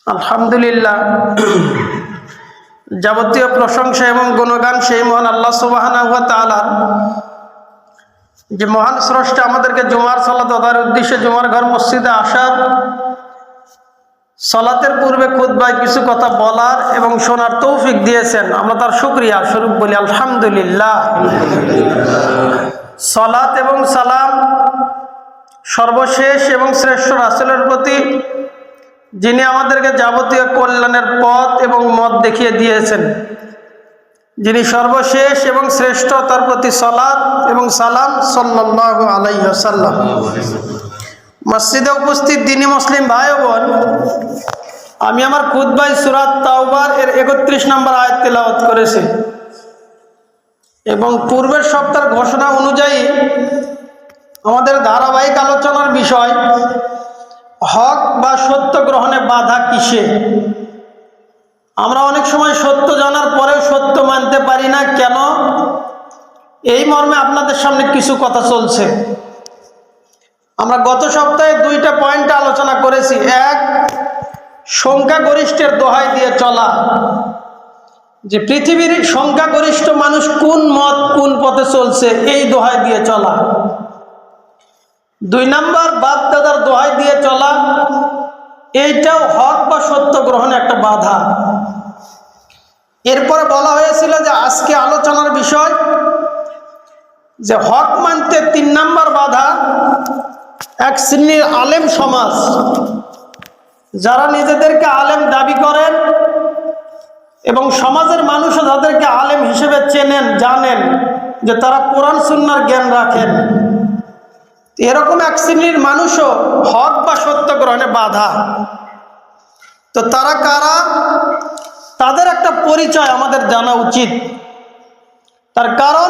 আলহামদুলিল্লাহ, যাবতীয় প্রশংসা এবং গুণগান সেই মহান আল্লাহ সুবহানাহু ওয়া তাআলা, যে মহান স্রষ্টা আমাদেরকে জুমার সালাত আদায়ের উদ্দেশ্যে জুমার ঘর মসজিদে আসার, সালাতের পূর্বে খুতবায় কিছু কথা বলার এবং শোনার তৌফিক দিয়েছেন। আমরা তার শুকরিয়া স্বরূপ বলি আলহামদুলিল্লাহ। সালাত এবং সালাম সর্বশেষ এবং শ্রেষ্ঠ রাসূলের প্রতি, যিনি আমাদেরকে যাবতীয় কল্যাণের পথ এবং মত দেখিয়ে দিয়েছেন, যিনি সর্বশেষ এবং শ্রেষ্ঠ, তার প্রতি সালাত এবং সালাম সাল্লাল্লাহু আলাইহি ওয়াসাল্লাম। মসজিদে উপস্থিত দ্বীনি মুসলিম ভাই ও বোন, আমি আমার খুতবায় সূরা তাওবার এর 31 নম্বর আয়াত তেলাওয়াত করেছি এবং পূর্বের সপ্তাহের ঘোষণা অনুযায়ী আমাদের ধারাবাহিক আলোচনার বিষয় হক বা সত্য গ্রহণে বাধা কিসে। আমরা অনেক সময় সত্য জানার পরেও সত্য মানতে পারি না কেন, এই মর্মে আপনাদের সামনে কিছু কথা চলছে। আমরা গত সপ্তাহে দুইটা পয়েন্ট আলোচনা করেছি। এক, সংখ্যাগরিষ্ঠের দোহাই দিয়ে চলা, যে পৃথিবীর সংখ্যাগরিষ্ঠ মানুষ কোন মত কোন পথে চলছে, এই দোহাই দিয়ে চলা। দুই নাম্বার, বাপ দাদার দোহাই দিয়ে চলা, এইটাও হক বা সত্য গ্রহণে একটা বাধা। এরপরে বলা হয়েছিল যে আজকে আলোচনার বিষয় যে হক মানতে 3 নাম্বার বাধা, এক শ্রেণীর আলেম সমাজ, যারা নিজেদেরকে আলেম দাবি করেন এবং সমাজের মানুষও তাদেরকে আলেম হিসেবে চেনেন, জানেন যে তারা কোরআন সুন্নাহর জ্ঞান রাখেন, এরকম এক শ্রেণীর মানুষও হক বা সত্য গ্রহণে বাধা। তো তারা কারা, তাদের একটা পরিচয় আমাদের জানা উচিত। তার কারণ,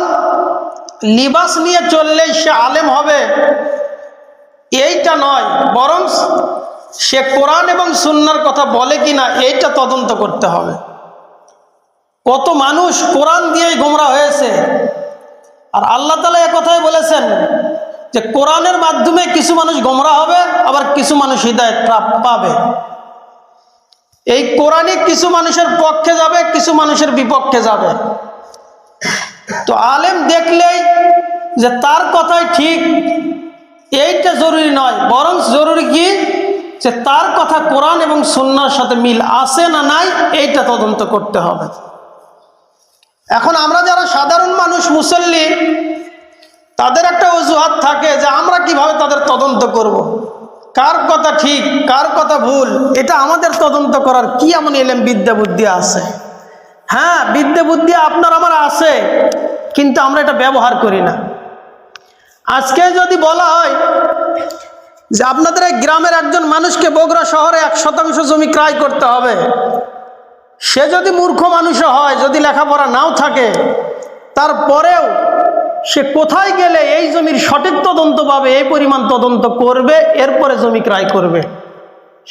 লিবাস নিয়ে চললেই সে আলেম হবে এইটা নয়, বরং সে কোরআন এবং সুন্নাহর কথা বলে কিনা এইটা তদন্ত করতে হবে। কত মানুষ কোরআন দিয়েই গোমরা হয়েছে, আর আল্লাহ তাআলা এ কথাই বলেছেন যে কোরআনের মাধ্যমে কিছু মানুষ গোমরা হবে, আবার কিছু মানুষ হিদায়াত পাবে। এই কোরআনই কিছু মানুষের পক্ষে যাবে, কিছু মানুষের বিপক্ষে যাবে। তো আলেম দেখলেই যে তার কথাই ঠিক এইটা জরুরি নয়, বরং জরুরি কি যে তার কথা কোরআন এবং সুন্নাহর সাথে মিল আছে না নাই, এইটা তদন্ত করতে হবে। এখন আমরা যারা সাধারণ মানুষ, মুসল্লি, তাদের একটা অজুহাত থাকে যে আমরা কিভাবে তাদের তদন্ত করব। কার কথা ঠিক কার কথা ভুল, এটা আমাদের তদন্ত করার কি এমন এলেম বিদ্যা বুদ্ধি আছে? হ্যাঁ, বিদ্যা বুদ্ধি আপনার আমার আছে, কিন্তু আমরা এটা ব্যবহার করি না। আজকে যদি বলা হয় যে আপনাদের এই গ্রামের একজন মানুষকে বগুড়া শহরে 1% জমি ক্রয় করতে হবে, সে যদি মূর্খ মানুষও হয়, যদি লেখাপড়া নাও থাকে, তারপরেও সে কোথায় গেলে এই জমির সঠিক তদন্ত পাবে, এই পরিমাণ তদন্ত করবে, এরপরে জমি ক্রয় করবে।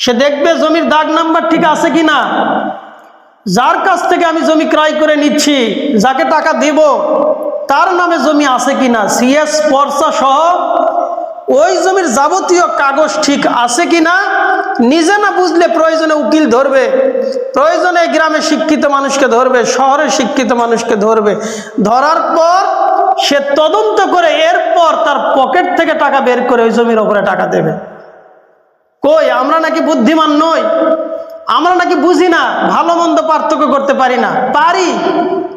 সে দেখবে জমির দাগ নাম্বার ঠিক আছে কিনা, যার কাছ থেকে আমি জমি ক্রয় করে নিচ্ছি, যাকে টাকা দেব, তার নামে জমি আছে কিনা, সিএস পর্চা সহ ওই জমির যাবতীয় কাগজ ঠিক আছে কিনা। নিজে না বুঝলে প্রয়োজনে উকিল ধরবে, প্রয়োজনে গ্রামে শিক্ষিত মানুষকে ধরবে, শহরের শিক্ষিত মানুষকে ধরবে, ধরার পর সে তদন্ত করে এরপর তার পকেট থেকে টাকা বের করে ওই জমির ওপরে টাকা দেবে। কই, আমরা নাকি বুদ্ধিমান নই? আমরা নাকি বুঝি না, ভালো মন্দ পার্থক্য করতে পারি না? পারি,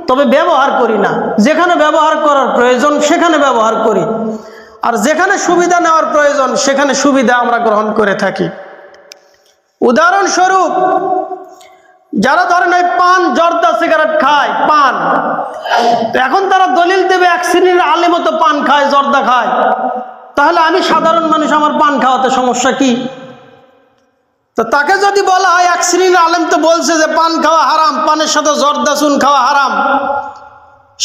তবে ব্যবহার করি না। যেখানে ব্যবহার করার প্রয়োজন সেখানে ব্যবহার করি, আর যেখানে সুবিধা নেওয়ার প্রয়োজন সেখানে সুবিধা আমরা গ্রহণ করে থাকি। উদাহরণস্বরূপ, যারা ধরেন ওই পান, জর্দা, সিগারেট খায়, পান, এখন তারা দলিল দেবে এক শ্রেণীর আলেমও তো পান খায়, জর্দা খায়, তাহলে আমি সাধারণ মানুষ, আমার পান খাওয়াতে সমস্যা কি? তো তাকে যদি বলা হয় এক শ্রেণীর আলেম তো বলছে যে পান খাওয়া হারাম, পানের সাথে জর্দা চুন খাওয়া হারাম,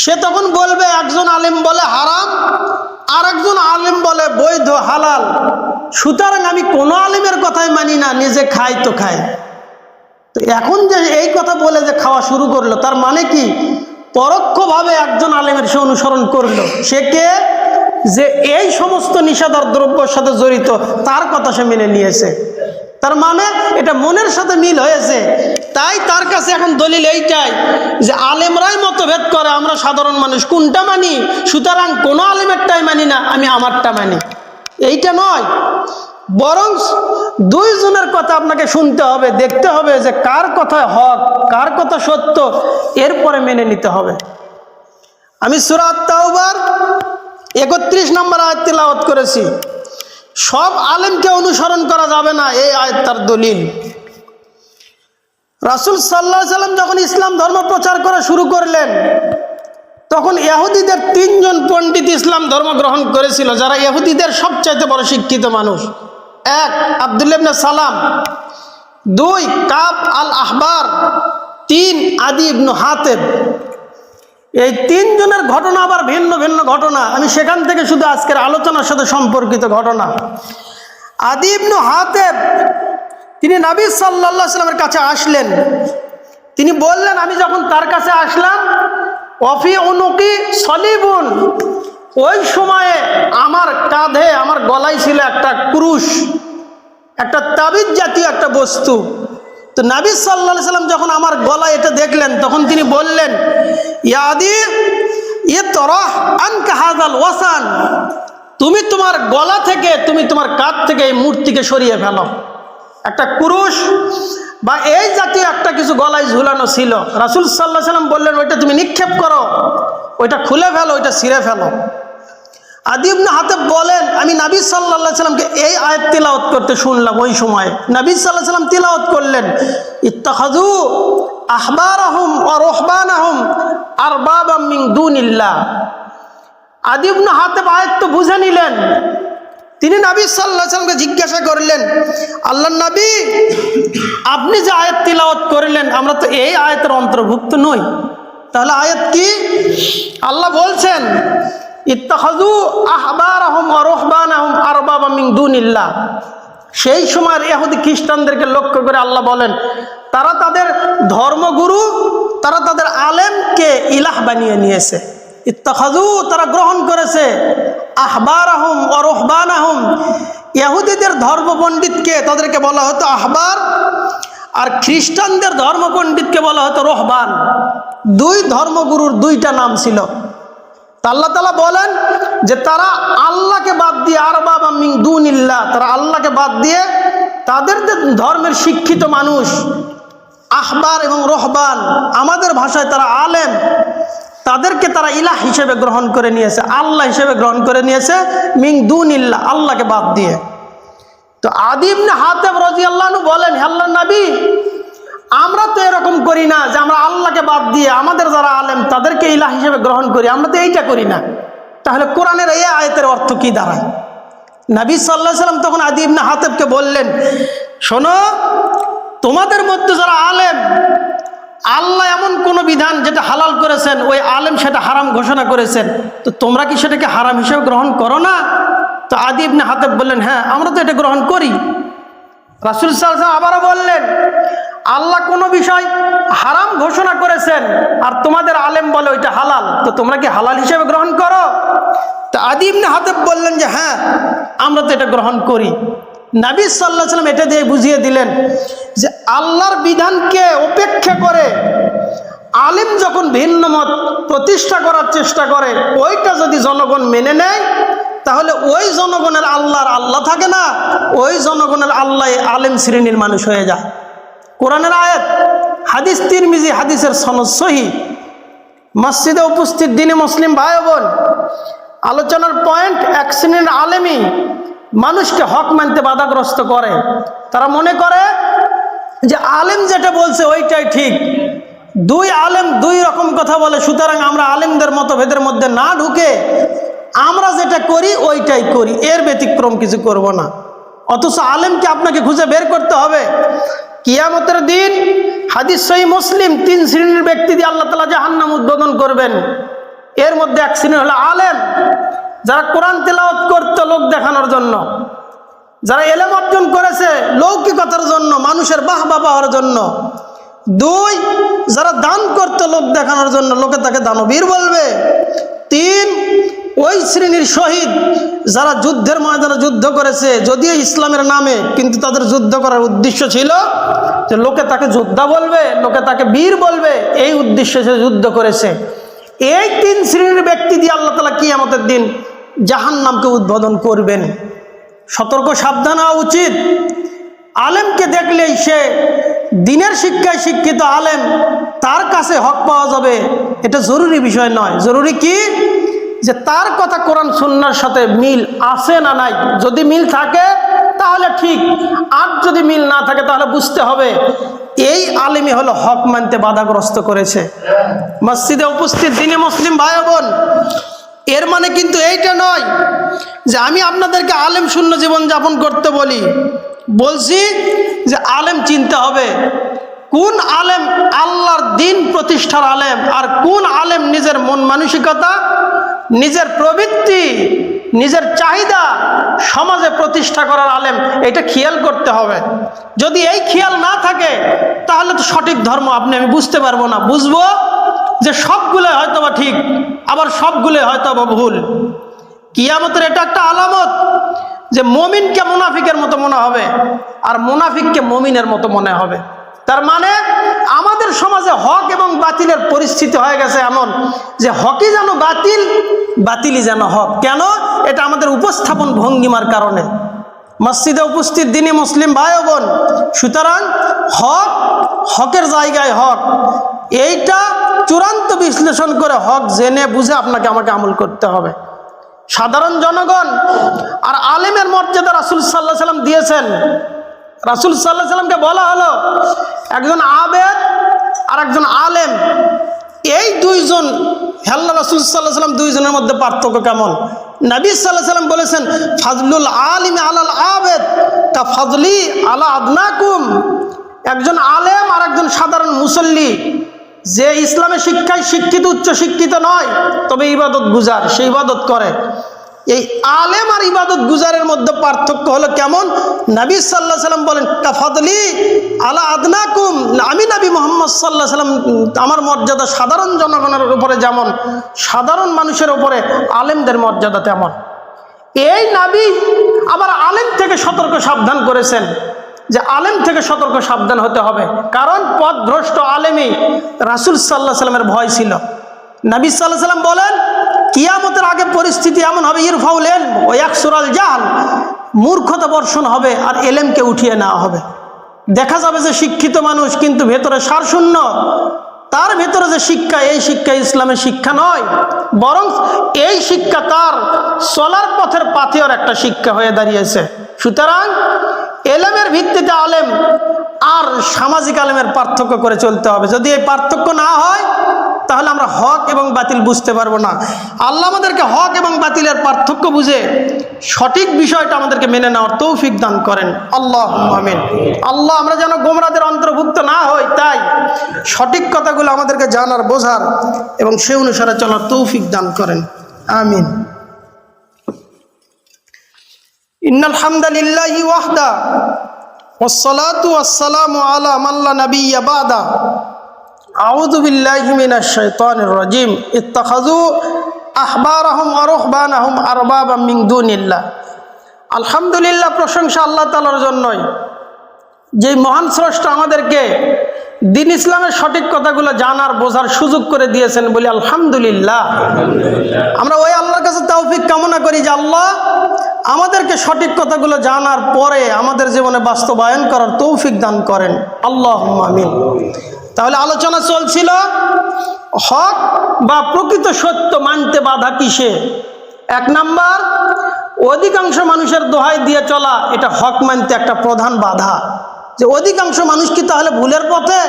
সে তখন বলবে একজন আলেম বলে হারাম, আর একজন আলেম বলে বৈধ, হালাল, সুতরাং আমি কোনো আলেমের কথাই মানি না, নিজে খাই তো খাই। তো এখন যে এই কথা বলে যে খাওয়া শুরু করলো, তার মানে কি? পরোক্ষভাবে একজন আলেমের সে অনুসরণ করলো। সে কে? যে এই সমস্ত নিষেধাজ্ঞ দ্রব্যের সাথে জড়িত, তার কথা সে মেনে নিয়েছে। তার মানে এটা মনের সাথে মিল হয়েছে। তাই তার কাছে এখন দলিল এইটাই যে আলেমরাই মতভেদ করে, আমরা সাধারণ মানুষ কোনটা মানি, সুতরাং কোনো আলেমেরটাই মানি না, আমি আমারটা মানি, এইটা নয়। বরং দুইজনের কথা আপনাকে শুনতে হবে, দেখতে হবে যে কার কথা হক, কার কথা সত্য, এরপরে মেনে নিতে হবে। আমি সূরা আত-তাওবার 31 নম্বর আয়াত তিলাওয়াত করেছি। সব আলেমকে অনুসরণ করা যাবে না, এই আয়াত তার দলিল। রাসূল সাল্লাল্লাহু আলাইহি সাল্লাম যখন ইসলাম ধর্ম প্রচার করা শুরু করলেন, তখন ইহুদিদের 3 জন পণ্ডিত ইসলাম ধর্ম গ্রহণ করেছিল, যারা ইহুদিদের সবচাইতে বড় শিক্ষিত মানুষ। 1 আব্দুল্লাহ ইবনে সালাম, 2 কাব আল আহবার, 3 আদি ইবনে হাতেব। এই 3 জনের ঘটনা আবার ভিন্ন ভিন্ন ঘটনা, আমি সেখান থেকে শুধু আজকের আলোচনার সাথে সম্পর্কিত ঘটনা। আদি ইবনে হাতেব তিনি নবী সাল্লাল্লাহু আলাইহি ওয়াসাল্লামের কাছে আসলেন। তিনি বললেন, আমি যখন তার কাছে আসলাম, ওয়াফি উনুকি সলিবুন, ওই সময়ে আমার কাঁধে, আমার গলায় ছিল একটা ক্রুশ, একটা তাবিজ জাতীয় একটা বস্তু। তো নবী সাল্লাল্লাহু আলাইহি ওয়াসাল্লাম যখন আমার গলায় এটা দেখলেন, তখন তিনি বললেন, ইয়া আদি ইতরাহ আনকা হাযাল ওয়াসান, তুমি তোমার গলা থেকে, তুমি তোমার কাঁধ থেকে এই মূর্তিকে সরিয়ে ফেলো। একটা ক্রুশ বা এই জাতীয় একটা কিছু গলায় ঝুলানো ছিল। রাসূল সাল্লাল্লাহু আলাইহি ওয়াসাল্লাম বললেন, ওইটা তুমি নিক্ষেপ করো, ওইটা খুলে ফেলো, ওইটা ছিঁড়ে ফেলো। আদি ইবনে হাতেব বলেন, আমি নবী সাল্লাল্লাহু আলাইহি ওয়াসাল্লামকে এই আয়াত তিলাওয়াত করতে শুনলাম। ওই সময় নবী সাল্লাল্লাহু আলাইহি ওয়াসাল্লাম তিলাওয়াত করলেন, ইত্তাখাযু আহবারাহুম ওয়া রুহবানাহুম আরবাবাম মিন দুনিল্লাহ। আদি ইবনে হাতেব আয়াত তো বুঝে নিলেন। তিনি নবী সাল্লাল্লাহু আলাইহি ওয়াসাল্লামকে জিজ্ঞাসা করলেন, আল্লাহর নবী, আপনি যে আয়াত তিলাওয়াত করলেন, আমরা তো এই আয়াতের অন্তর্ভুক্ত নই, তাহলে আয়াত কি? আল্লাহ বলছেন, ইত্তাখাযু আহবারাহুম ওয়া রুহবানাহুম আরবাবাম মিন দুনিল্লাহ। সেই সময়ের ইহুদি খ্রিস্টানদেরকে লক্ষ্য করে আল্লাহ বলেন, তারা তাদের ধর্মগুরু, তারা তাদের আলেমকে ইলাহ বানিয়ে নিয়েছে। ইত্তাখাযু, তারা গ্রহণ করেছে, আহবারাহুম ওয়া রুহবানাহুম, ইহুদিদের ধর্ম পণ্ডিতকে, তাদেরকে বলা হতো আহবার, আর খ্রিস্টানদের ধর্ম পণ্ডিতকে বলা হতো রহবান। 2 ধর্মগুরুর 2টা নাম ছিল। আল্লাহ তাআলা বলেন যে তারা আল্লাহকে বাদ দিয়ে, আরবাবাম মিন দুনিল্লাহ, তারা আল্লাহকে বাদ দিয়ে তাদের ধর্মের শিক্ষিত মানুষ আহবার এবং রহবান, আমাদের ভাষায় তারা আলেম, তাদেরকে তারা ইলাহ হিসেবে গ্রহণ করে নিয়েছে, আল্লাহ হিসেবে গ্রহণ করে নিয়েছে, মিন দুনিল্লাহ, আল্লাহকে বাদ দিয়ে। তো আদি ইবনে হাতেব রাদিয়াল্লাহু আনহু বলেন, হে আল্লাহর নবী, আমরা তো এরকম করি না যে আমরা আল্লাহকে বাদ দিয়ে আমাদের যারা আলেম তাদেরকে ইলাহ হিসেবে গ্রহণ করি, আমরা তো এইটা করি না। তাহলে কোরআনের এই আয়াতের অর্থ কি দাঁড়ায়? নবী সাল্লাল্লাহু আলাইহি ওয়াসাল্লাম তখন আদি ইবনে হাতেবকে বললেন, শোনো, তোমাদের মধ্যে যারা আলেম, আল্লাহ এমন কোন বিধান যেটা হালাল করেছেন, ওই আলেম সেটা হারাম ঘোষণা করেছেন, তো তোমরা কি সেটাকে হারাম হিসেবে গ্রহণ করো না? তো আদি ইবনে হাতেব বললেন, হ্যাঁ, আমরা তো এটা গ্রহণ করি। রাসূল সাল্লাল্লাহু আলাইহি ওয়াসাল্লাম আবারও বললেন, আল্লাহ কোনো বিষয় হারাম ঘোষণা করেছেন আর তোমাদের আলেম বলে ওইটা হালাল, তো তোমরা কি হালাল হিসেবে গ্রহণ করো? তো আদি ইবনে হাতেব বললেন যে হ্যাঁ, আমরা তো এটা গ্রহণ করি। নবী সাল্লাল্লাহু আলাইহি ওয়াসাল্লাম এটা দিয়ে বুঝিয়ে দিলেন যে আল্লাহর বিধানকে উপেক্ষা করে আলেম যখন ভিন্ন মত প্রতিষ্ঠা করার চেষ্টা করে, ওইটা যদি জনগণ মেনে নেয়, তাহলে ওই জনগণের আল্লাহর আল্লাহ থাকে না, ওই জনগণের আল্লাহ আলেম শ্রেণীর মানুষ হয়ে যায়। কোরআনের আয়াত, হাদিস, তিরমিজি হাদিসের সনদ সহিহ। মসজিদে উপস্থিত দিনী মুসলিম ভাই বোন, আলোচনার পয়েন্ট, এক শ্রেণীর আলেমী মানুষকে হক মানতে বাধাগ্রস্ত করে। তারা মনে করে যে আলেম যেটা বলছে ওইটাই ঠিক। 2 আলেম 2 রকম কথা বলে, সুতরাং আমরা আলেমদের মতভেদের মধ্যে না ঢুকে আমরা যেটা করি ওইটাই করি, এর ব্যতিক্রম কিছু করব না। অথচ আলেমকে আপনাকে খুঁজে বের করতে হবে। কিয়ামতের দিন হাদিস সহিহ মুসলিম, 3 শ্রেণীর ব্যক্তি দিয়ে আল্লাহ তাআলা জাহান্নাম উদ্বোধন করবেন। এর মধ্যে এক শ্রেণী হলো আলেম, যারা কোরআন তেলাওয়াত করত লোক দেখানোর জন্য, যারা ইলম অর্জন করেছে লৌকিকতার জন্য, মানুষের বাহবা পাওয়ার জন্য। 2, যারা দান করত লোক দেখানোর জন্য, লোকে তাকে দানবীর বলবে। 3, ওই শ্রেণীর শহীদ যারা যুদ্ধের ময়দানে যুদ্ধ করেছে, যদিও ইসলামের নামে, কিন্তু তাদের যুদ্ধ করার উদ্দেশ্য ছিল যে লোকে তাকে যোদ্ধা বলবে, লোকে তাকে বীর বলবে, এই উদ্দেশ্যে সে যুদ্ধ করেছে। এই 3 শ্রেণীর ব্যক্তি দিয়ে আল্লাহ তাআলা কিয়ামতের দিন জাহান্নামকে উদ্বোধন করবেন। সতর্ক সাবধান হওয়া উচিত। আলেমকে দেখলেই সে দিনের শিক্ষায় শিক্ষিত আলেম, তার কাছে হক পাওয়া যাবে, এটা জরুরি বিষয় নয়। জরুরি কি যে তার কথা কোরআন সুন্নাহর সাথে মিল আছে না নাই। যদি মিল থাকে তাহলে ঠিক, আর যদি মিল না থাকে তাহলে বুঝতে হবে এই আলেমই হলো হক মানতে বাধাগ্রস্ত করেছে। মসজিদে উপস্থিত দিনী মুসলিম ভাই বোন, এর মানে কিন্তু এইটা নয় যে আমি আপনাদেরকে আলেম শূন্য জীবন যাপন করতে বলছি যে আলেম চিনতে হবে কোন আলেম আল্লাহর দিন প্রতিষ্ঠার আলেম, আর কোন আলেম নিজের মন মানসিকতা, নিজের প্রবৃত্তি, নিজের চাহিদা সমাজে প্রতিষ্ঠা করার আলেম, এটা খেয়াল করতে হবে। যদি এই খেয়াল না থাকে তাহলে তো সঠিক ধর্ম আপনি আমি বুঝতে পারবো না। বুঝবো যে সবগুলো হয়তোবা ঠিক, আবার সবগুলো হয়তোবা ভুল। কিয়ামতের এটা একটা আলামত যে মুমিনকে মুনাফিকের মতো মনে হবে, আর মুনাফিককে মুমিনের মতো মনে হবে। তার মানে আমাদের সমাজে হক এবং বাতিলের পরিস্থিতি হয়ে গেছে এমন যে হকই যেন বাতিল, বাতিলই যেন হক। কেন? এটা আমাদের উপস্থাপন ভঙ্গিমার কারণে। মসজিদে উপস্থিত দিনী মুসলিম ভাই বোন, সুতরাং হক হকের জায়গায় হক, এইটা চূড়ান্ত বিশ্লেষণ করে হক জেনে বুঝে আপনাকে আমাকে আমল করতে হবে। সাধারণ জনগণ আর আলেমের মর্যাদা রাসূল সাল্লাল্লাহু আলাইহি ওয়াসাল্লাম দিয়েছেন। রাসূল সাল্লাল্লাহু আলাইহি ওয়াসাল্লামকে বলা হলো একজন আবেদ আর একজন আলেম, এই দুইজন, আল্লাহ রাসূল সাল্লাল্লাহু আলাইহি ওয়াসাল্লাম দুইজনের মধ্যে পার্থক্য কেমন? নবী সাল্লাল্লাহু আলাইহি ওয়াসাল্লাম বলেছেন ফাজলুল আলিমি আলাল আবেদ কা ফাজলি আলা আদনাকুম। একজন আলেম আর একজন সাধারণ মুসল্লি, যে ইসলামের শিক্ষায় শিক্ষিত, উচ্চ শিক্ষিত নয়, তবে ইবাদত গুজার, সে ইবাদত করে, এই আলেম আর ইবাদত গুজারের মধ্যে পার্থক্য হলো কেমন? নবী সাল্লাল্লাহু আলাইহি ওয়াসাল্লাম বলেন কাফাদলি আলা আদনাকুম, আমি নবী মুহাম্মদ সাল্লাল্লাহু আলাইহি ওয়াসাল্লাম, আমার মর্যাদা সাধারণ জনগণের উপরে যেমন, সাধারণ মানুষের উপরে আলেমদের মর্যাদা তেমন। এই নবী আবার আলেম থেকে সতর্ক সাবধান করেছেন যে আলেম থেকে সতর্ক সাবধান হতে হবে, কারণ পথভ্রষ্ট আলেমই রাসূল সাল্লাল্লাহু আলাইহি ওয়াসাল্লামের ভয় ছিল। নবী সাল্লাল্লাহু আলাইহি ওয়াসাল্লাম বলেন কিয়ামতের আগে পরিস্থিতি এমন হবে, ইরফাউল ইলম ওয়া ইয়াকসুরাল জাহল, মূর্খতা বর্ষণ হবে আর এলেমকে উঠিয়ে নেওয়া হবে। দেখা যাবে যে শিক্ষিত মানুষ কিন্তু ভেতরে সারশূন্য, তার ভেতরে যে শিক্ষা, এই শিক্ষা ইসলামের শিক্ষা নয়, বরং এই শিক্ষা তার চলার পথের পাথেয়র একটা শিক্ষা হয়ে দাঁড়িয়েছে। সুতরাং এলেমের ভিত্তিতে আলেম আর সামাজিক আলেমের পার্থক্য করে চলতে হবে। যদি এই পার্থক্য না হয় তাহলে আমরা হক এবং বাতিল বুঝতে পারবো না। আল্লাহ আমাদেরকে হক এবং বাতিলের পার্থক্য বুঝে সঠিক বিষয়টা আমাদেরকে মেনে নেওয়ার তৌফিক দান করেন। আল্লাহুম্মা আমিন। আল্লাহ আমরা যেন গোমরাদের অন্তর্ভুক্ত না হই, তাই সঠিক কথাগুলো আমাদেরকে জানার, বোঝার এবং সে অনুসারে চলার তৌফিক দান করেন। আমিন। ইন্নাল হামদালিল্লাহি ওয়াহদা ওয়াসসালাতু ওয়াসসালামু আলা মান লা নাবিয়্যা বাদা। আউযু বিল্লাহি মিনাশ শাইতানির রাজিম। ইত্তাখাযু আহবারাহুম ওয়া রুহবানাহুম আরবাবাম মিন দুনিল্লাহ। আলহামদুলিল্লাহ, প্রশংসা আল্লাহ তাআলার জন্যই, যে মহান স্রষ্টা আমাদেরকে দিন ইসলামের সঠিক কথাগুলো জানার, বোঝার সুযোগ করে দিয়েছেন বলি আলহামদুলিল্লাহ। আমরা ওই আল্লাহর কাছে তৌফিক কামনা করি যে আল্লাহ আমাদেরকে সঠিক কথাগুলো জানার পরে আমাদের জীবনে বাস্তবায়ন করার তৌফিক দান করেন। আল্লাহুম্মা আমিন। তাহলে আলোচনা চলছিল হক বা প্রকৃত সত্য মানতে বাধা কিসে। 1 নাম্বার, অধিকাংশ মানুষের দোহাই দিয়ে চলা, এটা হক মানতে একটা প্রধান বাধা। যে অধিকাংশ মানুষ কি তাহলে ভুলের পথে?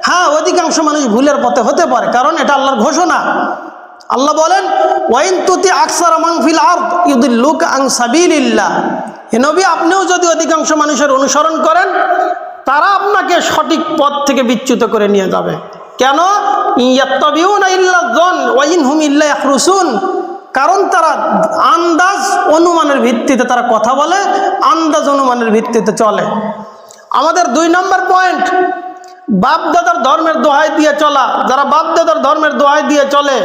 হ্যাঁ, অধিকাংশ মানুষ ভুলের পথে হতে পারে, কারণ এটা আল্লাহর ঘোষণা। আল্লাহ বলেন ওয়াইন তুতি আকসারা মান ফিল আরদ ইউদিল্লুকা আন সাবিলিল্লাহ। হে নবী, আপনিও যদি অধিকাংশ মানুষের অনুসরণ করেন, তারা আপনাকে সঠিক পথ থেকে বিচ্যুত করে নিয়ে যাবে। কেন? ইয়াত্তাবিউনা ইল্লা যন ওয়া ইনহুম ইল্লা ইয়াখরুসুন। কারণ তারা আন্দাজ অনুমানের ভিত্তিতে তারা কথা বলে, আন্দাজ অনুমানের ভিত্তিতে চলে। আমাদের 2 নম্বর পয়েন্ট, বাপদাদার ধর্মের দোহাই দিয়ে চলা। যারা বাপদাদার ধর্মের দোহাই দিয়ে চলে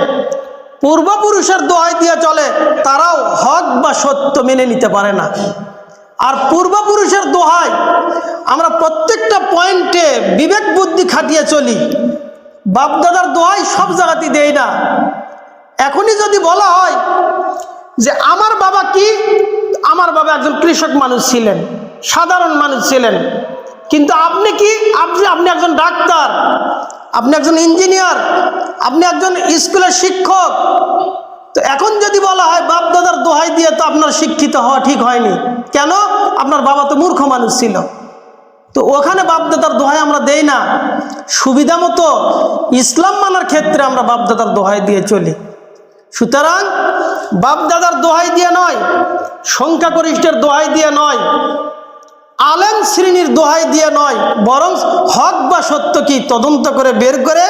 পূর্বপুরুষের দোহাই দিয়ে চলে, তারাও হক বা সত্য মেনে নিতে পারে না। আর পূর্বপুরুষের দোহাই আমরা প্রত্যেকটা পয়েন্টে বিবেক বুদ্ধি খাটিয়ে চলি, বাপদাদার দোহাই সব জায়গাতেই দেই না। এখনই যদি বলা হয় যে আমার বাবা কি, আমার বাবা একজন কৃষক মানুষ ছিলেন, সাধারণ মানুষ ছিলেন, কিন্তু আপনি কি, আপনি একজন ডাক্তার, আপনি একজন ইঞ্জিনিয়ার, আপনি একজন স্কুলের শিক্ষক। তো এখন যদি বলা হয় বাপ দাদার দোহাই দিয়ে তো আপনার শিক্ষিত হওয়া ঠিক হয়নি, কেন? আপনার বাবা তো মূর্খ মানুষ ছিল। তো ওখানে বাপ দাদার দোহাই আমরা দেই না, সুবিধা মতো ইসলাম মানার ক্ষেত্রে আমরা বাপ দাদার দোহাই দিয়ে চলি। সুতরাং বাপ দাদার দোহাই দিয়ে নয়, সংখ্যাগরিষ্ঠের দোহাই দিয়ে নয়, আলেম শ্রেণীর দোহাই দিয়ে নয়, বরং হক বা সত্য কি তদন্ত করে বের করে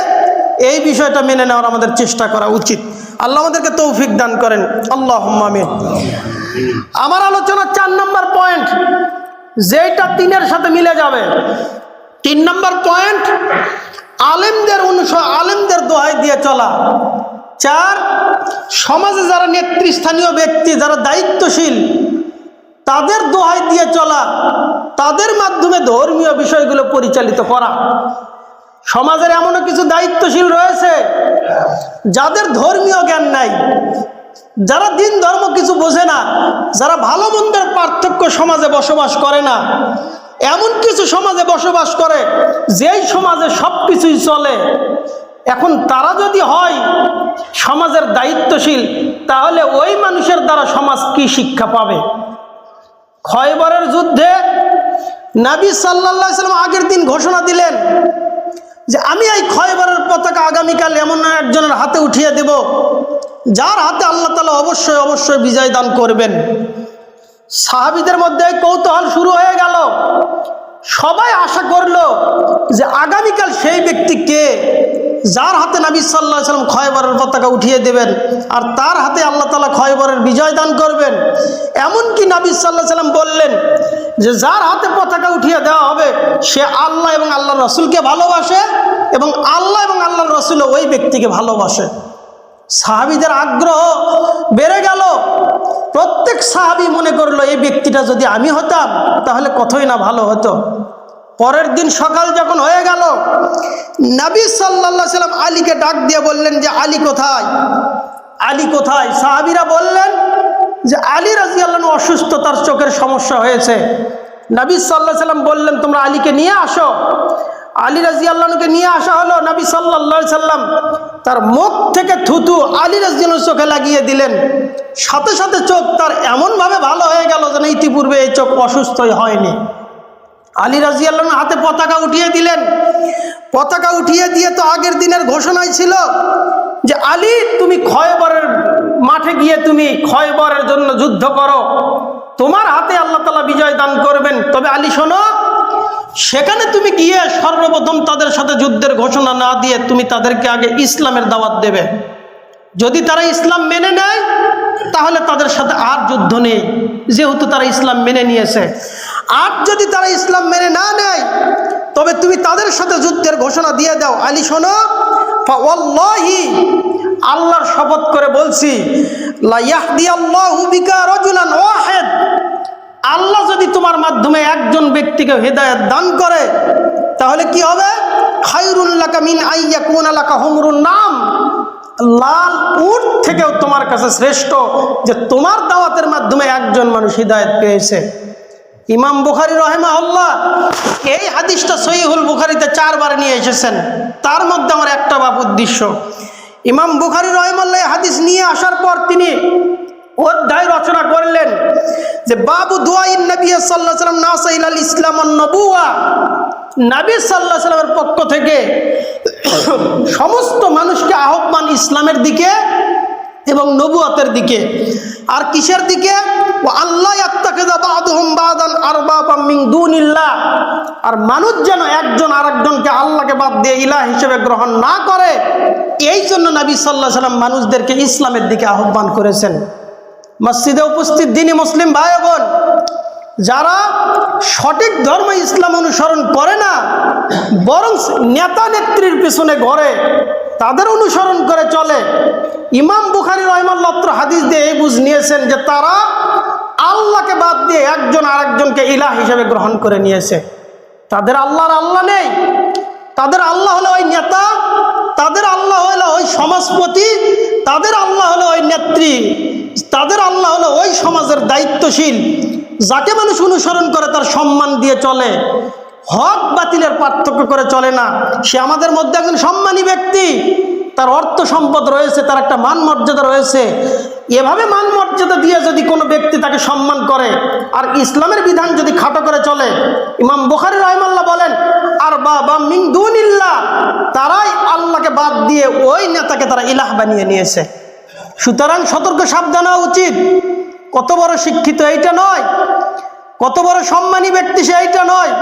এই বিষয়টা মেনে নেওয়ার আমাদের চেষ্টা করা উচিত। আল্লাহ আমাদেরকে তৌফিক দান করেন, আল্লাহুম্মা আমিন। আমার আলোচনার 4 নম্বর পয়েন্ট, যেটা 3-এর সাথে মিলে যাবে। 3 নম্বর পয়েন্ট, আলেমদের দোহাই দিয়ে চলা। 4, সমাজে যারা নেতৃস্থানীয় ব্যক্তি, যারা দায়িত্বশীল, তাদের দোহাই দিয়ে চলা, তাদের মাধ্যমে ধর্মীয় বিষয়গুলো পরিচালিত করা। সমাজের এমনও কিছু দায়িত্বশীল রয়েছে যাদের ধর্মীয় জ্ঞান নাই, যারা দিন ধর্ম কিছু বোঝে না, যারা ভালো মন্দের পার্থক্য সমাজে বসবাস করে না, এমন কিছু সমাজে বসবাস করে যেই সমাজে সব কিছুই চলে। এখন তারা যদি হয় সমাজের দায়িত্বশীল, তাহলে ওই মানুষের দ্বারা সমাজ কি শিক্ষা পাবে? খয়বরের যুদ্ধে নবী সাল্লাল্লাহু আলাইহি ওয়াসাল্লাম আগের দিন ঘোষণা দিলেন যে আমি এই খয়বরের পতাকা আগামীকাল এমন একজনের হাতে উঠিয়ে দেব যার হাতে আল্লাহ তাআলা অবশ্যই অবশ্যই বিজয় দান করবেন। সাহাবীদের মধ্যে কৌতূহল শুরু হয়ে গেল, সবাই আশা করলো যে আগামীকাল সেই ব্যক্তি কে যার হাতে নবী সাল্লাল্লাহু আলাইহি ওয়াসাল্লাম খয়বরের পতাকা উঠিয়ে দেবেন আর তার হাতে আল্লাহ তাআলা খয়বরের বিজয় দান করবেন। এমনকি নবী সাল্লাল্লাহু আলাইহি ওয়াসাল্লাম বললেন যে যার হাতে পতাকা উঠিয়ে দেওয়া হবে সে আল্লাহ এবং আল্লাহর রাসূলকে ভালোবাসে এবং আল্লাহ এবং আল্লাহর রাসূল ওই ব্যক্তিকে ভালোবাসে। সাহাবীদের আগ্রহ বেড়ে গেল, প্রত্যেক সাহাবী মনে করলো এই ব্যক্তিটা যদি আমি হতাম তাহলে কতই না ভালো হতো। পরের দিন সকাল যখন হয়ে গেল, নবী সাল্লাল্লাহু আলাইহি ওয়াসাল্লাম আলীকে ডাক দিয়ে বললেন যে আলী কোথায়, আলী কোথায়? সাহাবীরা বললেন যে আলী রাদিয়াল্লাহু আনহু অসুস্থ, তার চোখের সমস্যা হয়েছে। নবী সাল্লাল্লাহু আলাইহি ওয়াসাল্লাম বললেন তোমরা আলীকে নিয়ে আসো। আলী রাদিয়াল্লাহু আনহুকে নিয়ে আসা হলো। নবী সাল্লাল্লাহু আলাইহি ওয়াসাল্লাম তার মুখ থেকে থুতু আলী রাদিয়াল্লাহু আনহুর চোখে লাগিয়ে দিলেন। সাথে সাথে চোখ তার এমনভাবে ভালো হয়ে গেল যেন ইতিপূর্বে এই চোখ অসুস্থই হয়নি। আলী রাদিয়াল্লাহু আনহু হাতে পতাকা উঠিয়ে দিলেন। পতাকা উঠিয়ে দিয়ে তো আগের দিনের ঘোষণাই ছিল যে আলী তুমি খয়বরের মাঠে গিয়ে তুমি খয়বরের জন্য যুদ্ধ করো, তোমার হাতে আল্লাহ তাআলা বিজয় দান করবেন। তবে আলী শোনো, সেখানে তুমি গিয়ে সর্বপ্রথম তাদের সাথে যুদ্ধের ঘোষণা না দিয়ে তুমি তাদেরকে আগে ইসলামের দাওয়াত দেবে। যদি তারা ইসলাম মেনে নেয় তাহলে তাদের সাথে আর যুদ্ধ নেই, যেহেতু তারা ইসলাম মেনে নিয়েছে। আর যদি তারা ইসলাম মেনে না নেয় তবে তুমি তাদের সাথে যুদ্ধের ঘোষণা দিয়ে দাও। আলী শোনো, ওয়াল্লাহি আল্লাহর শপথ করে বলছি, লা ইয়াহদিয়াল্লাহু বিকা রাজুলান ওয়াহিদ, আল্লাহ যদি তোমার মাধ্যমে একজন ব্যক্তিকে হেদায়েত দান করে তাহলে কি হবে? খায়রুল লাকা মিন আইয়াকুনা লাকা হুমরুন নাম, লাল উট থেকেও তোমার কাছে শ্রেষ্ঠ যে তোমার দাওয়াতের মাধ্যমে একজন মানুষ হিদায়াত পেয়েছে। ইমাম বুখারী রাহিমাহুল্লাহ এই হাদিসটা সহিহুল বুখারীতে 4 বার নিয়ে এসেছেন। তার মধ্যে আমার একটা বাব উদ্দেশ্য, ইমাম বুখারী রাহিমাহুল্লাহ এই হাদিস নিয়ে আসার পর তিনি অধ্যায় রচনা করলেন যে বাবু দুআইন নবী সাল্লাল্লাহু আলাইহি ওয়াসাল্লাম নাসাইলাল ইসলাম ওয়ান নবুওয়া, নবী সাল্লাল্লাহু আলাইহি ওয়াসাল্লামের পক্ষ থেকে সমস্ত মানুষকে আহ্বান ইসলামের দিকে এবং নবুয়তের দিকে। আর কিসের দিকে? ওয়া আল্লাহ ইয়াত্তাখিযা বা'দুহুম বা'দান আরবাবাম মিন দুনিল্লাহ, আর মানুষ যেন একজন আরেকজনকে আল্লাহকে বাদ দিয়ে ইলাহ হিসেবে গ্রহণ না করে। এই জন্য নবী সাল্লাল্লাহু আলাইহি ওয়াসাল্লাম মানুষদেরকে ইসলামের দিকে আহ্বান করেছেন। মসজিদে উপস্থিত দিনী মুসলিম ভাই বোন, যারা সঠিক ধর্ম ইসলাম অনুসরণ করে না বরং নেতা নেত্রীর পিছনে ঘরে তাদের অনুসরণ করে চলে, ইমাম বুখারী রাহিমাহুল্লাহ হাদিস দিয়ে এই বুঝ নিয়েছেন যে তারা আল্লাহকে বাদ দিয়ে একজন আরেকজনকে ইলাহ হিসেবে গ্রহণ করে নিয়েছে। তাদের আল্লাহর আল্লাহ নেই, তাদের আল্লাহ হলো ওই নেতা, তাদের আল্লাহ হলো ওই সমাজপতি, তাদের আল্লাহ হলো ওই নেত্রী, তাদের আল্লাহ হলো ওই সমাজের দায়িত্বশীল, যাকে মানুষ অনুসরণ করে তার সম্মান দিয়ে চলে, হক বাতিলের পার্থক্য করে চলে না। সে আমাদের মধ্যে একজন সম্মানী ব্যক্তি, তার অর্থ সম্পদ রয়েছে, তার একটা মান মর্যাদা রয়েছে। এভাবে মান মর্যাদা দিয়ে যদি কোনো ব্যক্তি তাকে সম্মান করে আর ইসলামের বিধান যদি খাটো করে চলে, ইমাম বুখারী রাহিমাহুল্লাহ বলেন আর বাবা মিন দুনিল্লাহ, তারাই আল্লাহকে বাদ দিয়ে ওই নেতাকে তারা ইলাহ বানিয়ে নিয়েছে। সুতরাং সতর্ক সাবধান হওয়া উচিত। কত বড় শিক্ষিত এইটা নয়, কত বড় সম্মানী ব্যক্তি সে এইটা নয়,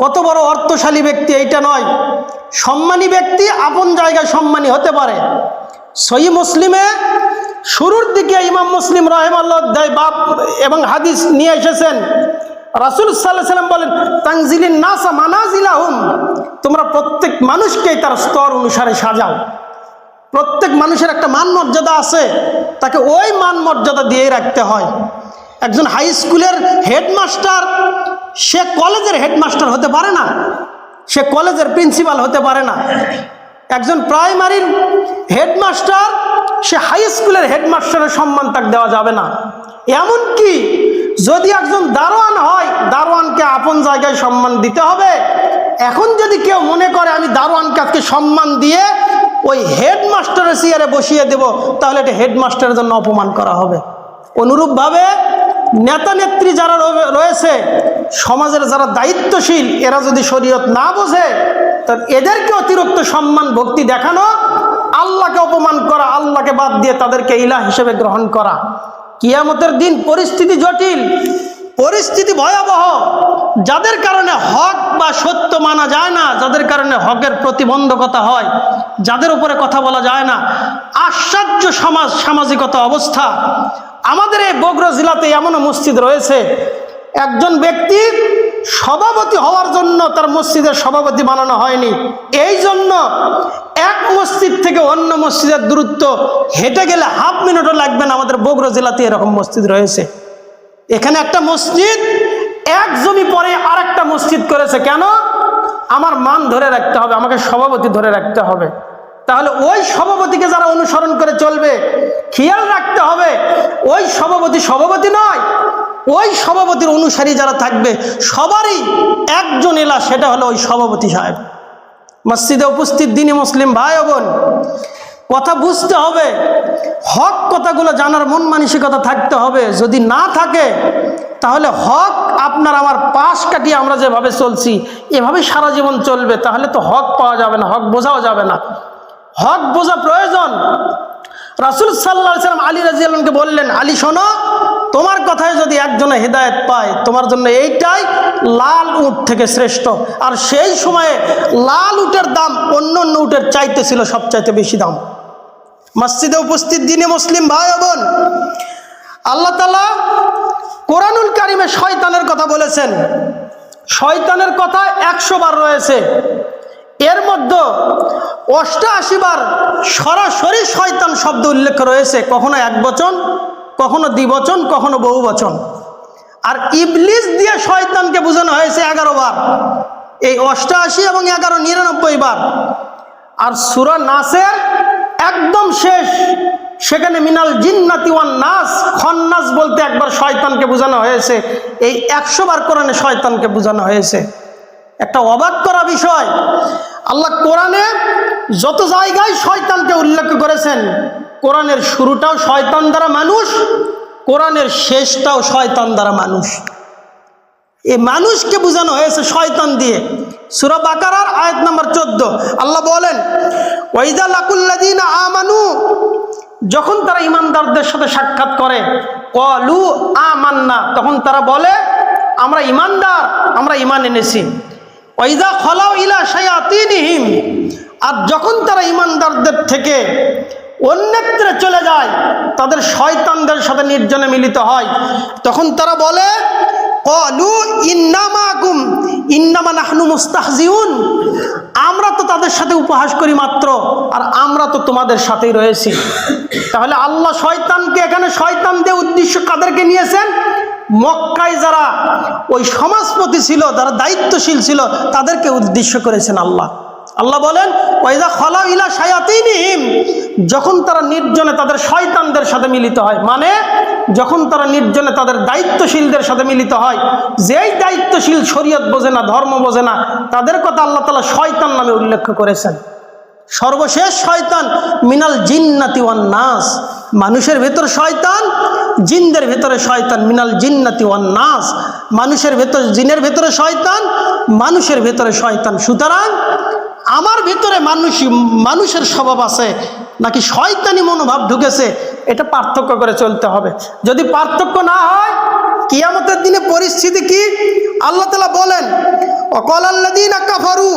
কত বড় অর্থশালী ব্যক্তি এইটা নয়। সম্মানী ব্যক্তি আপন জায়গায় সম্মানী হতে পারে। সহিহ মুসলিমে শুরুর দিকে ইমাম মুসলিম রাহিমাহুল্লাহ বাব এবং হাদিস নিয়ে এসেছেন। রাসূল সাল্লাল্লাহু আলাইহি ওয়াসাল্লাম বলেন তানজিলিন নাস মানাজিলাহুম, তোমরা প্রত্যেক মানুষকেই তার স্তর অনুসারে সাজাও। প্রত্যেক মানুষের একটা মান মর্যাদা আছে, তাকে ওই মান মর্যাদা দিয়েই রাখতে হয়। একজন হাই স্কুলের হেডমাস্টার সে কলেজের হেডমাস্টার হতে পারে না, সে কলেজের প্রিন্সিপাল হতে পারে না। একজন প্রাইমারির হেডমাস্টার সে হাই স্কুলের হেডমাস্টারের সম্মান তাকে দেওয়া যাবে না। এমনকি যদি একজন দারোয়ান হয়, দারোয়ানকে আপন জায়গায় সম্মান দিতে হবে। এখন যদি কেউ মনে করে আমি দারোয়ানকে আজকে সম্মান দিয়ে ওই হেডমাস্টারের চেয়ারে বসিয়ে দেব, তাহলে এটা হেডমাস্টারের জন্য অপমান করা হবে। অনুরূপভাবে নেতা নেত্রী যারা রয়েছে, সমাজের যারা দায়িত্বশীল, এরা যদি শরীয়ত না বোঝে, তা এদেরকে অতিরিক্ত সম্মান ভক্তি দেখানো, আল্লাহকে অপমান করা, আল্লাহকে বাদ দিয়ে তাদেরকে ইলাহ হিসেবে গ্রহণ করা। কিয়ামতের দিন পরিস্থিতি জটিল, পরিস্থিতি ভয়াবহ। যাদের কারণে হক বা সত্য মানা যায় না, যাদের কারণে হকের প্রতিবন্ধকতা হয়, যাদের উপরে কথা বলা যায় না, আশ্চর্য সামাজিকতা অবস্থা। আমাদের এই বগুড়া জেলাতে এমনও মসজিদ রয়েছে, একজন ব্যক্তি সভাপতি হওয়ার জন্য তার মসজিদের সভাপতি বানানো হয়নি। এই জন্য এক মসজিদ থেকে অন্য মসজিদের দূরত্ব হেঁটে গেলে হাফ মিনিটও লাগবে না। আমাদের বগুড়া জেলাতে এরকম মসজিদ রয়েছে। এখানে একটা মসজিদ এক জমি পরে আর একটা মসজিদ করেছে। কেন? আমার মান ধরে রাখতে হবে, আমাকে সভাপতি ধরে রাখতে হবে। তাহলে ওই সভাপতিকে যারা অনুসরণ করে চলবে, খেয়াল রাখতে হবে ওই সভাপতি নয়, ওই সভাপতির অনুসারী যারা থাকবে সবারই একজন এলা, সেটা হলো ওই সভাপতি সাহেব। মসজিদে উপস্থিত দিনী মুসলিম ভাই ও বোন, কথা বুঝতে হবে, হক কথাগুলো জানার মন মানসিকতা থাকতে হবে। যদি না থাকে তাহলে হক আপনার আমার পাশ কাটিয়ে আমরা যেভাবে চলছি এভাবে সারা জীবন চলবে, তাহলে তো হক পাওয়া যাবে না, হক বোঝাও যাবে না। হক বোঝা প্রয়োজন। রাসূল সাল্লাল্লাহু আলাইহি ওয়াসাল্লাম আলী রাদিয়াল্লাহু আনহুকে বললেন, আলী শোনো, তোমার কথায় যদি একজনে হেদায়েত পায়, তোমার জন্য এইটাই লাল উট থেকে শ্রেষ্ঠ। আর সেই সময়ে লাল উটের দাম অন্য অন্য উটের চাইতে ছিল সবচাইতে বেশি দাম। মসজিদে উপস্থিত দিনে মুসলিম ভাই বোন, আল্লাহ তাআলা কোরআনুল কারিমে শয়তানের কথা বলেছেন। শয়তানের কথা 100 বার রয়েছে, এর মধ্যে 88 বার সরাসরি শয়তান শব্দ উল্লেখ রয়েছে, কখনো এক বচন, কখনো দ্বিবচন, কখনো বহু বচন। আর ইবলিস দিয়ে শয়তানকে বোঝানো হয়েছে 11 বার। এই 88 এবং 11 99 বার। আর সূরা নাসের একদম শেষ, সেখানে মিনাল জিন্নাতি ওয়ান নাস, খন্নাস বলতে একবার শয়তানকে বোঝানো হয়েছে। এই 100 বার কোরআনে শয়তানকে বোঝানো হয়েছে। একটা অবাক করা বিষয়, আল্লাহ কোরআনে যত জায়গায় শয়তানকে উল্লেখ করেছেন, কোরআনের শুরুটাও শয়তান দ্বারা মানুষ, কোরআনের শেষটাও শয়তান দ্বারা মানুষ। এই মানুষকে বোঝানো হয়েছে শয়তান দিয়ে। সূরা বাকারার আয়াত নম্বর 14 আল্লাহ বলেন, ওয়াইদা লাকুল্লাযিনা আমানু, যখন তারা ইমানদারদের সাথে সাক্ষাৎ করে, ক্বালু আমান্না, তখন তারা বলে আমরা ইমানদার, আমরা ঈমান এনেছি। ওয়াইদা খালাউ ইলা শায়াতিনহিম, আর যখন তারা ইমানদারদের থেকে অন্যত্রে চলে যায়, তাদের শয়তানদের সাথে নির্জনে মিলিত হয়, তখন তারা বলে ক্বালু ইন্নামা নাহনু মুস্তাহজিউন, আমরা তো তাদের সাথে সাথে উপহাস করি মাত্র, আর আমরা তো তোমাদের সাথেই রয়েছি। তাহলে আল্লাহ শয়তানকে এখানে শয়তান দিয়ে উদ্দেশ্য কাদেরকে নিয়েছেন? মক্কায় যারা ওই সমাজপতি ছিল, যারা দায়িত্বশীল ছিল, তাদেরকে উদ্দেশ্য করেছেন আল্লাহ। আল্লাহ বলেন ওয়াইযা খালাউ ইলা শায়াতিনহিম, যখন তারা নির্জনে তাদের শয়তানদের সাথে মিলিত হয়, মানে যখন তারা নির্জনে তাদের দায়িত্বশীলদের সাথে মিলিত হয়, যেই দায়িত্বশীল শরীয়ত বোঝে না, ধর্ম বোঝে না, তাদের কথা আল্লাহ তাআলা শয়তান নামে উল্লেখ করেছেন। সর্বশেষ শয়তান মিনাল জিন্নাতি ওয়ান নাস, মানুষের ভেতর শয়তান, জিনদের ভেতরে শয়তান। মিনাল জিন্নাতি ওয়ান নাস, মানুষের ভেতর, জিনের ভেতরে শয়তান, মানুষের ভেতরে শয়তান। সুতরাং আমার ভিতরে মানুষের স্বভাব আছে নাকি শয়তানি মনোভাব ঢুকেছে, এটা পার্থক্য করে চলতে হবে। যদি পার্থক্য না হয়, কিয়ামতের দিনে পরিস্থিতি কি? আল্লাহ তাআলা বলেন ওয়াকালাল্লাযীনা কাফারু,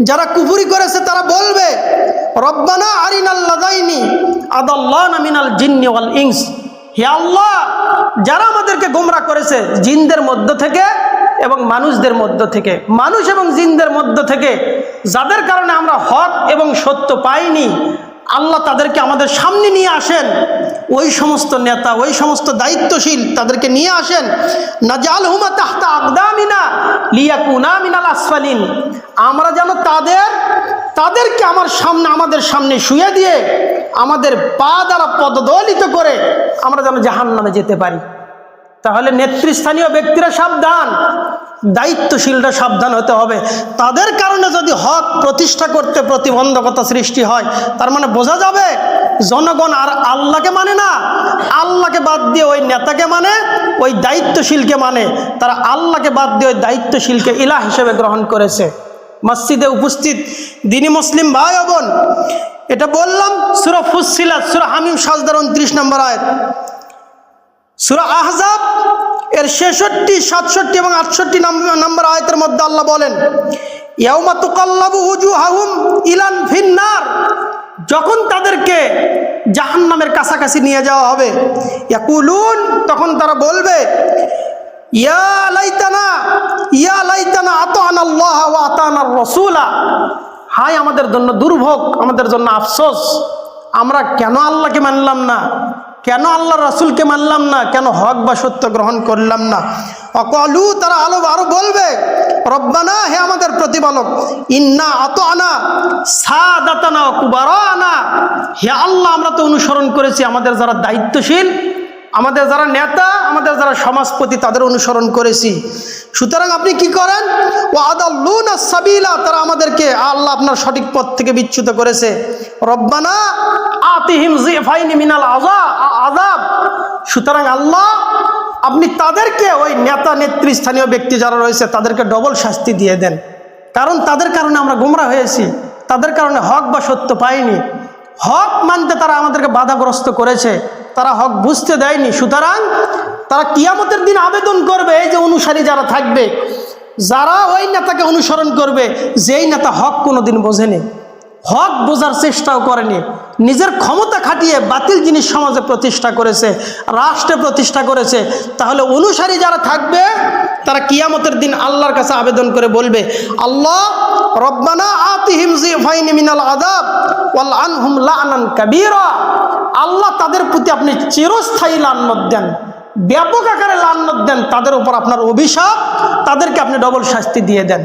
যারা কুফরি করেছে তারা বলবে রব্বানা আরিনাল্লাযাইনি আদাল্লানা মিনাল জিন্নি ওয়াল ইনস, হে আল্লাহ, যারা আমাদেরকে গোমরা করেছে জিনদের মধ্য থেকে এবং মানুষদের মধ্য থেকে, মানুষ এবং জিনদের মধ্য থেকে, যাদের কারণে আমরা হক এবং সত্য পাইনি, আল্লাহ তাদেরকে আমাদের সামনে নিয়ে আসেন। ওই সমস্ত নেতা, ওই সমস্ত দায়িত্বশীল, তাদেরকে নিয়ে আসেন। নাজালহুমা তাহতা আকদামিনা লিয়াকুনা মিনাল আসফালিন, আমরা যেন তাদেরকে আমাদের সামনে শুয়ে দিয়ে আমাদের পা দ্বারা পদদলিত করে আমরা যেন জাহান্নামে যেতে পারি। তাহলে নেতৃস্থানীয় ব্যক্তিরা সাবধান, দায়িত্বশীলরা সাবধান হতে হবে। তাদের কারণে যদি হক প্রতিষ্ঠা করতে প্রতিবন্ধকতা সৃষ্টি হয়, তার মানে বোঝা যাবে জনগণ আর আল্লাহকে মানে না, আল্লাহকে বাদ দিয়ে ওই নেতাকে মানে, ওই দায়িত্বশীলকে মানে। তারা আল্লাহকে বাদ দিয়ে ওই দায়িত্বশীলকে ইলাহ হিসেবে গ্রহণ করেছে। মসজিদে উপস্থিত দিনী মুসলিম ভাই বোন, এটা বললাম সূরা ফুসসিলাত, সূরা হামিম সাজদার 29 নম্বর আয়াত। সূরা আহজাব এর 66, 67 এবং 68 নম্বর আয়াতের মধ্যে আল্লাহ বলেন ইয়াউমা তুকাল্লাবু উজুহাহুম ইলান ফিন্নার, যখন তাদেরকে জাহান্নামের কাছাকাছি নিয়ে যাওয়া হবে, ইয়াকুলুন, তখন তারা বলবে ইয়া লাইতানা আতানাল্লাহ ওয়া আতানার রাসূলা, হায় আমাদের জন্য দুর্ভোগ, আমাদের জন্য আফসোস, আমরা কেন আল্লাহকে মানলাম না, কেন আল্লাহর রাসূলকে মানলাম না, কেন হক বা সত্য গ্রহণ করলাম না। অকালু, তারা আরো বলবে রব্বানা, হে আমাদের প্রতিপালক, ইন্না আতানা সাদাতানা ওয়া কুবারানা, হে আল্লাহ, আমরা তো অনুসরণ করেছি আমাদের যারা দায়িত্বশীল, আমাদের যারা নেতা, আমাদের যারা সমাজপতি, তাদের অনুসরণ করেছি। সুতরাং আপনি কি করেন? ওয়া আদাল্লুনা সাবিলা, তারা আমাদেরকে আল্লাহ আপনার সঠিক পথ থেকে বিচ্যুত করেছে। রব্বানা আতিহিম যিফাইনি মিনাল আযাব, সুতরাং আল্লাহ আপনি তাদেরকে, ওই নেতা নেতৃস্থানীয় ব্যক্তি যারা রয়েছে, তাদেরকে ডবল শাস্তি দিয়ে দেন। কারণ তাদের কারণে আমরা গোমরা হয়েছি, তাদের কারণে হক বা সত্য পাইনি, হক মানতে তারা আমাদেরকে বাধাগ্রস্ত করেছে, তারা হক বুঝতে দেয়নি। সুতরাং তারা কিয়ামতের দিন আবেদন করবে, এই যে অনুসারী যারা থাকবে, যারা ওই নেতাকে অনুসরণ করবে, যেই নেতা হক কোনোদিন বোঝেনি, হক বোঝার চেষ্টাও করেনি, নিজের ক্ষমতা খাটিয়ে বাতিল জিনিস সমাজে প্রতিষ্ঠা করেছে, রাষ্ট্রে প্রতিষ্ঠা করেছে, তাহলে অনুসারী যারা থাকবে তারা কিয়ামতের দিন আল্লাহর কাছে আবেদন করে বলবে আল্লাহ রব্বানা আতিহিম যিফাইনি মিনাল আযাব ওয়াল আনহুম লা'নান কাবীরা, আল্লাহ তাদের প্রতি আপনি চিরস্থায়ী লানত দেন, ব্যাপক আকারে লানত দেন, তাদের উপর আপনার অভিশাপ, তাদেরকে আপনি ডবল শাস্তি দিয়ে দেন।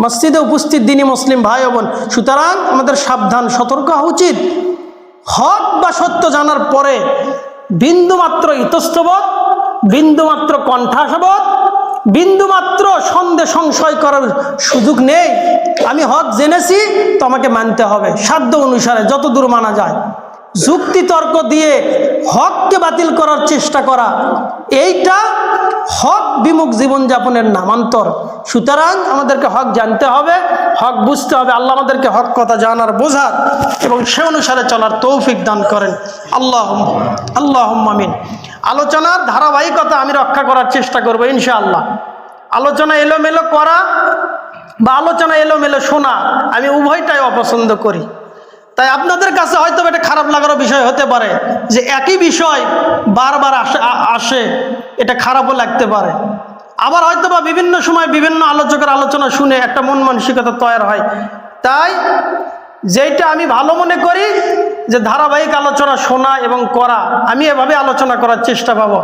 মসজিদে উপস্থিত দিনী মুসলিম ভাই বোন, সুতরাং আমাদের সাবধান, সতর্ক হওয়া উচিত। হক বা সত্য জানার পরে বিন্দুমাত্র ইতস্তবোধ, বিন্দুমাত্র কণ্ঠাসবোধ, বিন্দুমাত্র সন্দেহ সংশয় করার সুযোগ নেই। আমি হক জেনেছি তো আমাকে মানতে হবে, সাধ্য অনুসারে যত দূর মানা যায়। যুক্তি তর্ক দিয়ে হককে বাতিল করার চেষ্টা করা, এইটা হক বিমুখ জীবনযাপনের নামান্তর। সুতরাং আমাদেরকে হক জানতে হবে, হক বুঝতে হবে। আল্লাহ আমাদেরকে হক কথা জানার, বোঝার এবং সে অনুসারে চলার তৌফিক দান করেন। আল্লাহুম্মা আমিন। আলোচনার ধারাবাহিকতা আমি রক্ষা করার চেষ্টা করবো ইনশাআল্লাহ। আলোচনা এলোমেলো করা বা আলোচনা এলোমেলো শোনা, আমি উভয়টাই অপছন্দ করি। তাই আপনাদের কাছে হয়তো এটা খারাপ লাগারও বিষয় হতে পারে যে একই বিষয় বারবার আসে, এটা খারাপও লাগতে পারে। আবার হয়তো বা বিভিন্ন সময় বিভিন্ন আলোচকের আলোচনা শুনে একটা মন মানসিকতা তৈরি হয়, তাই যেটা আমি ভালো মনে করি যে ধারাবাহিক আলোচনা শোনা এবং করা, আমি এভাবে আলোচনা করার চেষ্টা পাবো।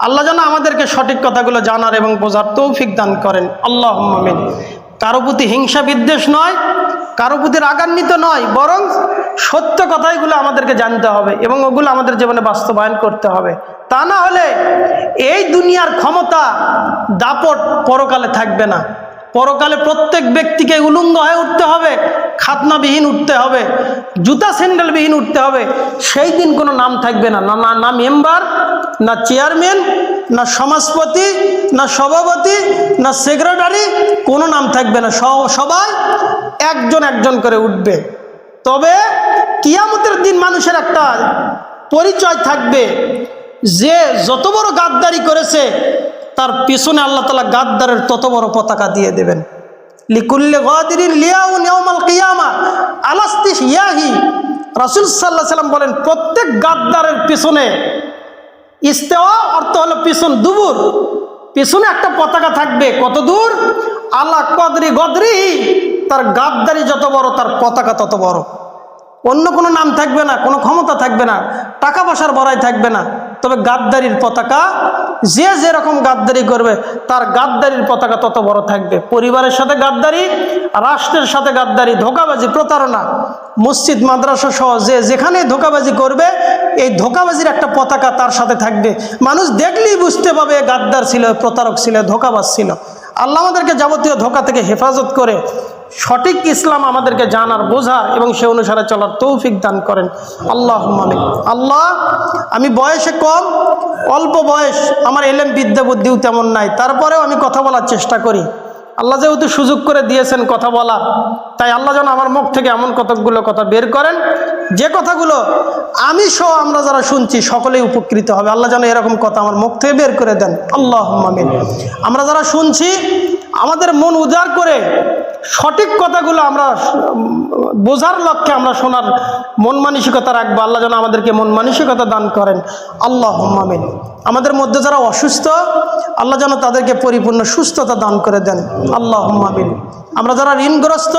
আল্লাহ যেন আমাদেরকে সঠিক কথাগুলো জানার এবং বোঝার তৌফিক দান করেন। আল্লাহুম্মা আমিন। কারো প্রতি হিংসা বিদ্বেষ নয়, কারো প্রতি রাগান্বিত নয়, বরং সত্য কথাইগুলো আমাদেরকে জানতে হবে এবং ওগুলো আমাদের জীবনে বাস্তবায়ন করতে হবে। তা না হলে এই দুনিয়ার ক্ষমতা দাপট পরকালে থাকবে না। পরকালে প্রত্যেক ব্যক্তিকে উলঙ্গ হয়ে উঠতে হবে, খাতনাবিহীন উঠতে হবে, জুতা স্যান্ডেলবিহীন উঠতে হবে। সেই দিন কোনো নাম থাকবে না, না মেম্বার, না চেয়ারম্যান, না সমাজপতি, না সভাপতি, না সেক্রেটারি, কোনো নাম থাকবে না। সবাই একজন একজন করে উঠবে। তবে কিয়ামতের দিন মানুষের একটা পরিচয় থাকবে যে যত বড় গাদ্দারি করেছে তার পিছনে আল্লাহ তাআলা গাদ্দারের তত বড় পতাকা দিয়ে দেবেন। লিকুল্লি গাদিরিন লিয়াউন ইয়াউমাল কিয়ামা আলাস্তিস ইয়াহি। রাসূল সাল্লাল্লাহু আলাইহি ওয়াসাল্লাম বলেন, প্রত্যেক গাদ্দারের পিছনে, ইস্তেওয়া অর্থ হলো পিছন, দুবুর, পিছনে একটা পতাকা থাকবে। কত দূর? আলা কদরি গদরি, তার গাদ্দারি যত বড় তার পতাকা তত বড়। অন্য কোনো নাম থাকবে না, কোনো ক্ষমতা থাকবে না, টাকা পয়সার বড়াই থাকবে না। তবে গাদ্দারির পতাকা, যে যেরকম গাদ্দারি করবে তার গাদ্দারির পতাকা তত বড় থাকবে। পরিবারের সাথে গাদ্দারি, রাষ্ট্রের সাথে গাদ্দারি, ধোঁকাবাজি, প্রতারণা, মসজিদ মাদ্রাসা সহ যে যেখানে ধোঁকাবাজি করবে এই ধোঁকাবাজির একটা পতাকা তার সাথে থাকবে। মানুষ দেখলেই বুঝতে পাবে গাদ্দার ছিল, প্রতারক ছিল, ধোঁকাবাজ ছিল। আল্লাহ আমাদেরকে যাবতীয় ধোঁকা থেকে হেফাজত করে সঠিক ইসলাম আমাদেরকে জানার, বোঝার এবং সে অনুসারে চলার তৌফিক দান করেন। আল্লাহুম্মা আমিন। আল্লাহ, আমি বয়সে কম, অল্প বয়স, আমার এলেম বিদ্যা বুদ্ধিও তেমন নাই, তারপরেও আমি কথা বলার চেষ্টা করি। আল্লাহ যেহেতু সুযোগ করে দিয়েছেন কথা বলার, তাই আল্লাহ যেন আমার মুখ থেকে এমন কতকগুলো কথা বের করেন যে কথাগুলো আমি সহ আমরা যারা শুনছি সকলেই উপকৃত হবে। আল্লাহ যেন এরকম কথা আমার মুখ থেকে বের করে দেন। আল্লাহুম্মা আমিন। আমরা যারা শুনছি আমাদের মন উজাড় করে সঠিক কথাগুলো আমরা বোঝার লক্ষ্যে আমরা শোনার মন মানসিকতা রাখবো। আল্লাহ যেন আমাদেরকে মন মানসিকতা দান করেন। আল্লাহুম্মা আমিন। আমাদের মধ্যে যারা অসুস্থ আল্লাহ যেন তাদেরকে পরিপূর্ণ সুস্থতা দান করে দেন। আল্লাহুম্মা আমিন। আমরা যারা ঋণগ্রস্ত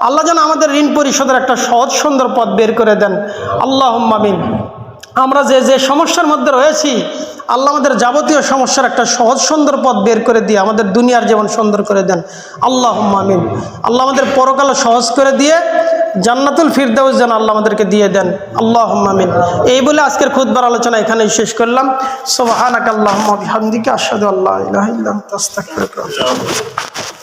আল্লাহ যেন আমাদের ঋণ পরিশোধের একটা সহজ সুন্দর পথ বের করে দেন। আল্লাহুম্মা আমিন। আমরা যে যে সমস্যার মধ্যে রয়েছি আল্লাহ আমাদের যাবতীয় সমস্যার একটা সহজ সুন্দর পথ বের করে দিয়ে আমাদের দুনিয়ার জীবন সুন্দর করে দেন। আল্লাহুম্মা আমিন। আল্লাহ আমাদের পরকাল সহজ করে দিয়ে জান্নাতুল ফিরদাউস যেন আল্লাহ আমাদেরকে দিয়ে দেন। আল্লাহুম্মা আমিন। এই বলে আজকের খুতবার আলোচনা এখানেই শেষ করলাম। সুবহানাকাল্লাহুম্মা বিহামদিকা আশহাদু আল্লা ইলাহা ইল্লা আনতা আস্তাগফিরুকা ওয়া আতুবু ইলাইক।